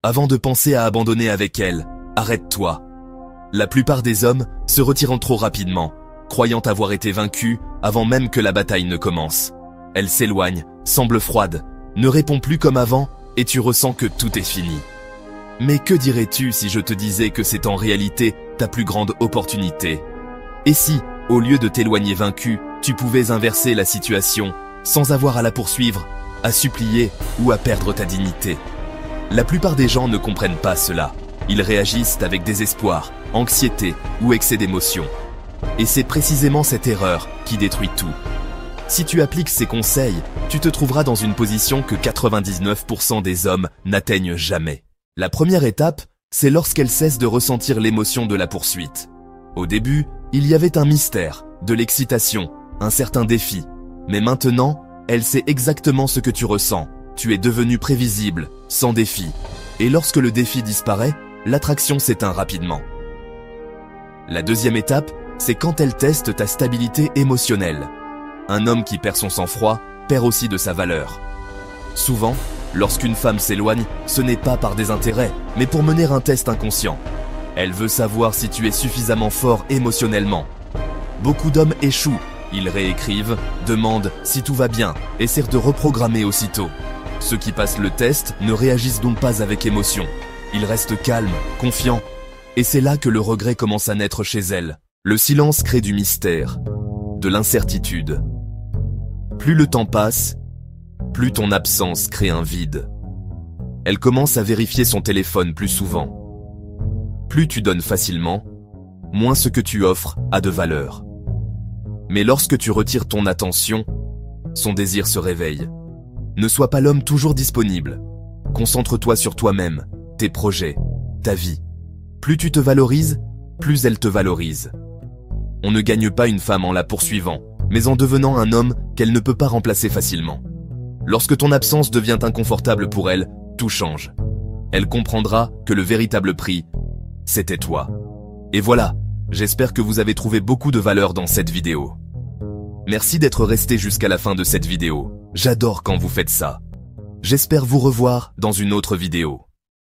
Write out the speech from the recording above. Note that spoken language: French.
Avant de penser à abandonner avec elle, arrête-toi. La plupart des hommes se retirent trop rapidement, croyant avoir été vaincus avant même que la bataille ne commence. Elle s'éloigne, semble froide, ne répond plus comme avant et tu ressens que tout est fini. Mais que dirais-tu si je te disais que c'est en réalité ta plus grande opportunité? Et si, au lieu de t'éloigner vaincu, tu pouvais inverser la situation sans avoir à la poursuivre, à supplier ou à perdre ta dignité? La plupart des gens ne comprennent pas cela. Ils réagissent avec désespoir, anxiété ou excès d'émotion. Et c'est précisément cette erreur qui détruit tout. Si tu appliques ces conseils, tu te trouveras dans une position que 99% des hommes n'atteignent jamais. La première étape, c'est lorsqu'elle cesse de ressentir l'émotion de la poursuite. Au début, il y avait un mystère, de l'excitation, un certain défi. Mais maintenant, elle sait exactement ce que tu ressens. Tu es devenu prévisible, sans défi. Et lorsque le défi disparaît, l'attraction s'éteint rapidement. La deuxième étape, c'est quand elle teste ta stabilité émotionnelle. Un homme qui perd son sang-froid perd aussi de sa valeur. Souvent, lorsqu'une femme s'éloigne, ce n'est pas par désintérêt, mais pour mener un test inconscient. Elle veut savoir si tu es suffisamment fort émotionnellement. Beaucoup d'hommes échouent. Ils réécrivent, demandent si tout va bien, essaient de reprogrammer aussitôt. Ceux qui passent le test ne réagissent donc pas avec émotion. Ils restent calmes, confiants. Et c'est là que le regret commence à naître chez elle. Le silence crée du mystère, de l'incertitude. Plus le temps passe, plus ton absence crée un vide. Elle commence à vérifier son téléphone plus souvent. Plus tu donnes facilement, moins ce que tu offres a de valeur. Mais lorsque tu retires ton attention, son désir se réveille. Ne sois pas l'homme toujours disponible. Concentre-toi sur toi-même, tes projets, ta vie. Plus tu te valorises, plus elle te valorise. On ne gagne pas une femme en la poursuivant, mais en devenant un homme qu'elle ne peut pas remplacer facilement. Lorsque ton absence devient inconfortable pour elle, tout change. Elle comprendra que le véritable prix, c'était toi. Et voilà, j'espère que vous avez trouvé beaucoup de valeur dans cette vidéo. Merci d'être resté jusqu'à la fin de cette vidéo. J'adore quand vous faites ça. J'espère vous revoir dans une autre vidéo.